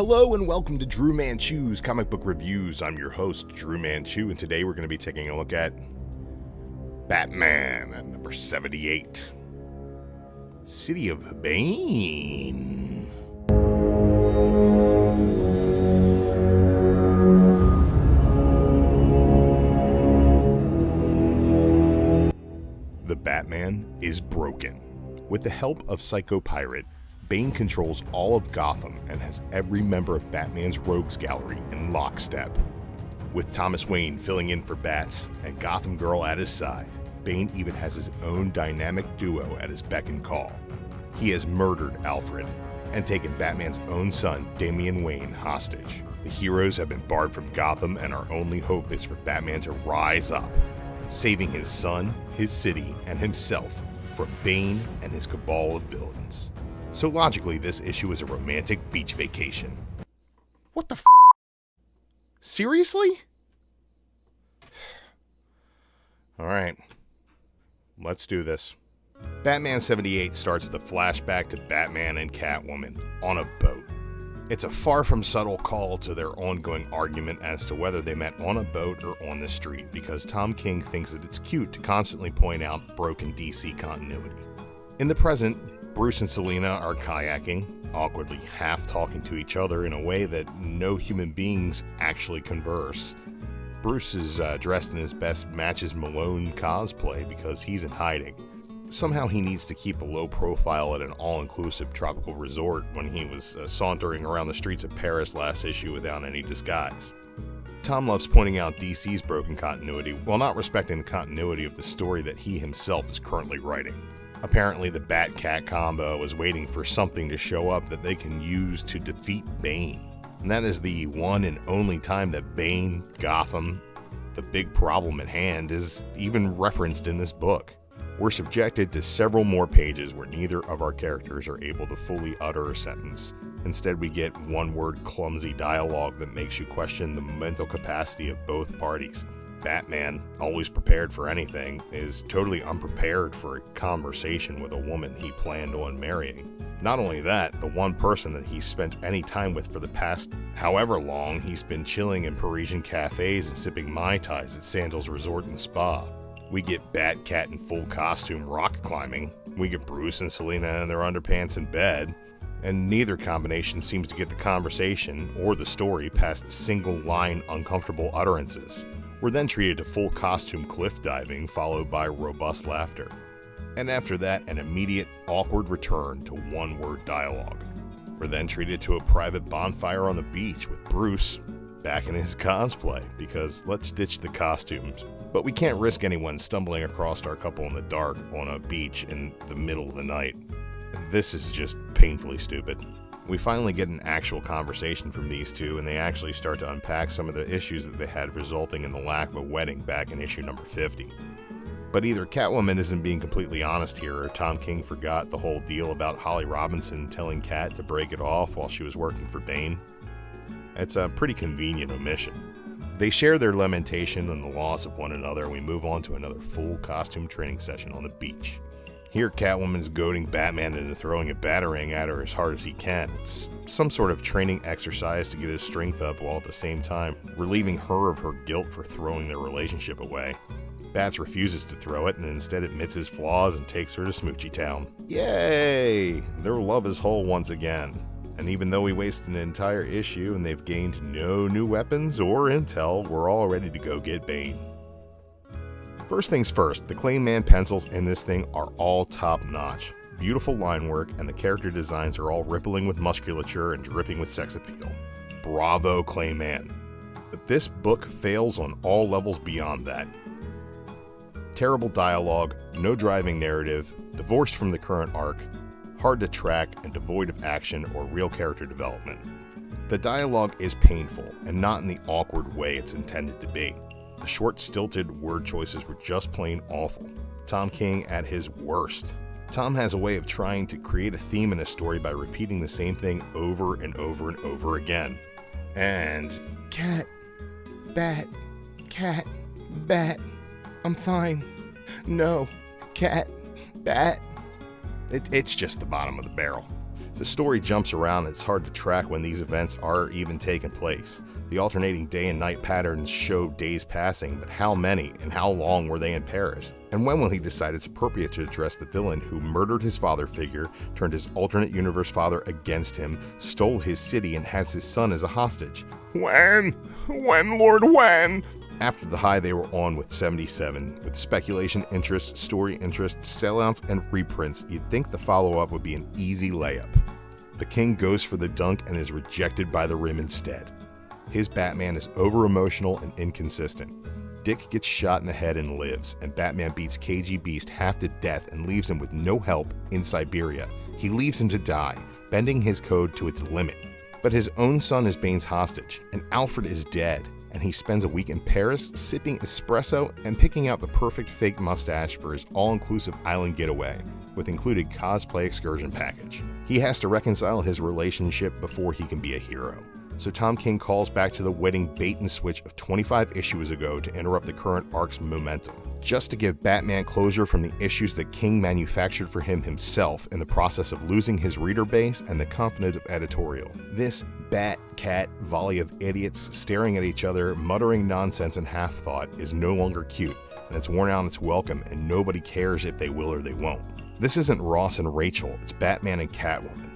Hello and welcome to Drew Manchu's Comic Book Reviews. I'm your host, Drew Manchu, and today we're going to be taking a look at Batman at number 78, City of Bane. The Batman is broken. With the help of Psycho Pirate, Bane controls all of Gotham and has every member of Batman's rogues gallery in lockstep. With Thomas Wayne filling in for Bats and Gotham Girl at his side, Bane even has his own dynamic duo at his beck and call. He has murdered Alfred and taken Batman's own son, Damian Wayne, hostage. The heroes have been barred from Gotham, and our only hope is for Batman to rise up, saving his son, his city, and himself from Bane and his cabal of villains. So logically, this issue is a romantic beach vacation. What the f***? Seriously? Alright, let's do this. Batman 78 starts with a flashback to Batman and Catwoman on a boat. It's a far from subtle call to their ongoing argument as to whether they met on a boat or on the street, because Tom King thinks that it's cute to constantly point out broken DC continuity. In the present, Bruce and Selina are kayaking, awkwardly half talking to each other in a way that no human beings actually converse. Bruce is dressed in his best Matches Malone cosplay because he's in hiding. Somehow he needs to keep a low profile at an all-inclusive tropical resort when he was sauntering around the streets of Paris last issue without any disguise. Tom loves pointing out DC's broken continuity while not respecting the continuity of the story that he himself is currently writing. Apparently the Bat-Cat combo is waiting for something to show up that they can use to defeat Bane. And that is the one and only time that Bane, Gotham, the big problem at hand, is even referenced in this book. We're subjected to several more pages where neither of our characters are able to fully utter a sentence. Instead, we get one-word clumsy dialogue that makes you question the mental capacity of both parties. Batman, always prepared for anything, is totally unprepared for a conversation with a woman he planned on marrying. Not only that, the one person that he's spent any time with for the past however long he's been chilling in Parisian cafes and sipping Mai Tais at Sandals Resort and Spa. We get Bat-Cat in full costume rock climbing, we get Bruce and Selina in their underpants in bed, and neither combination seems to get the conversation or the story past single-line uncomfortable utterances. We're then treated to full costume cliff diving, followed by robust laughter. And after that, an immediate, awkward return to one-word dialogue. We're then treated to a private bonfire on the beach with Bruce back in his cosplay, because let's ditch the costumes. But we can't risk anyone stumbling across our couple in the dark on a beach in the middle of the night. This is just painfully stupid. We finally get an actual conversation from these two, and they actually start to unpack some of the issues that they had resulting in the lack of a wedding back in issue number 50. But either Catwoman isn't being completely honest here, or Tom King forgot the whole deal about Holly Robinson telling Cat to break it off while she was working for Bane. It's a pretty convenient omission. They share their lamentation on the loss of one another, and we move on to another full costume training session on the beach. Here, Catwoman's goading Batman into throwing a batarang at her as hard as he can. It's some sort of training exercise to get his strength up while at the same time relieving her of her guilt for throwing their relationship away. Bats refuses to throw it and instead admits his flaws and takes her to Smoochie Town. Yay! Their love is whole once again. And even though we wasted an entire issue and they've gained no new weapons or intel, we're all ready to go get Bane. First things first, the Clayman pencils in this thing are all top-notch. Beautiful line work, and the character designs are all rippling with musculature and dripping with sex appeal. Bravo, Clayman. But this book fails on all levels beyond that. Terrible dialogue, no driving narrative, divorced from the current arc, hard to track, and devoid of action or real character development. The dialogue is painful, and not in the awkward way it's intended to be. The short, stilted word choices were just plain awful. Tom King at his worst. Tom has a way of trying to create a theme in a story by repeating the same thing over and over and over again. And cat, bat, I'm fine. No, cat, bat. It's just the bottom of the barrel. The story jumps around and it's hard to track when these events are even taking place. The alternating day and night patterns show days passing, but how many and how long were they in Paris? And when will he decide it's appropriate to address the villain who murdered his father figure, turned his alternate universe father against him, stole his city, and has his son as a hostage? When, Lord, when? After the high they were on with 77, with speculation interest, story interest, sellouts, and reprints, you'd think the follow-up would be an easy layup. The King goes for the dunk and is rejected by the rim instead. His Batman is over-emotional and inconsistent. Dick gets shot in the head and lives, and Batman beats KG Beast half to death and leaves him with no help in Siberia. He leaves him to die, bending his code to its limit. But his own son is Bane's hostage, and Alfred is dead, and he spends a week in Paris sipping espresso and picking out the perfect fake mustache for his all-inclusive island getaway, with included cosplay excursion package. He has to reconcile his relationship before he can be a hero. So Tom King calls back to the wedding bait and switch of 25 issues ago to interrupt the current arc's momentum, just to give Batman closure from the issues that King manufactured for him himself in the process of losing his reader base and the confidence of editorial. This bat-cat volley of idiots staring at each other, muttering nonsense and half-thought is no longer cute, and it's worn out its welcome, and nobody cares if they will or they won't. This isn't Ross and Rachel, it's Batman and Catwoman.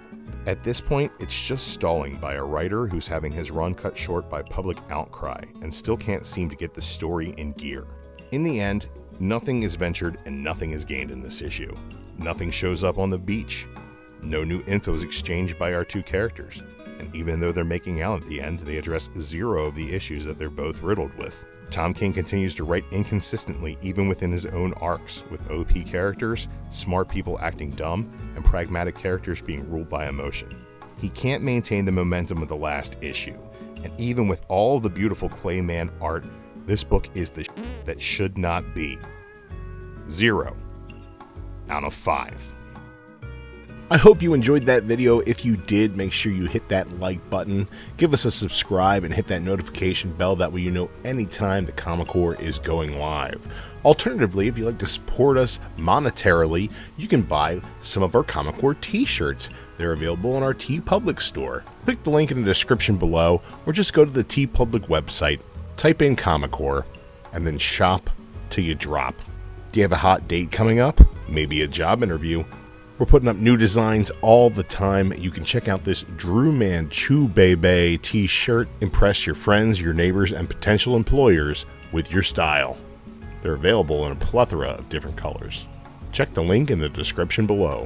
At this point, it's just stalling by a writer who's having his run cut short by public outcry and still can't seem to get the story in gear. In the end, nothing is ventured and nothing is gained in this issue. Nothing shows up on the beach. No new info is exchanged by our two characters. And even though they're making out at the end, they address zero of the issues that they're both riddled with. Tom King continues to write inconsistently even within his own arcs, with OP characters, smart people acting dumb, and pragmatic characters being ruled by emotion. He can't maintain the momentum of the last issue, and even with all the beautiful Clayman art, this book is the that should not be. 0 out of 5. I hope you enjoyed that video. If you did, make sure you hit that like button, give us a subscribe, and hit that notification bell. That way you know anytime the Comic Core is going live. Alternatively, if you'd like to support us monetarily, you can buy some of our Comic Core t-shirts. They're available on our TeePublic store. Click the link in the description below, or just go to the TeePublic website, type in Comic Core, and then shop till you drop. Do you have a hot date coming up? Maybe a job interview? We're putting up new designs all the time. You can check out this Drew Manchu Bebe t-shirt. Impress your friends, your neighbors, and potential employers with your style. They're available in a plethora of different colors. Check the link in the description below.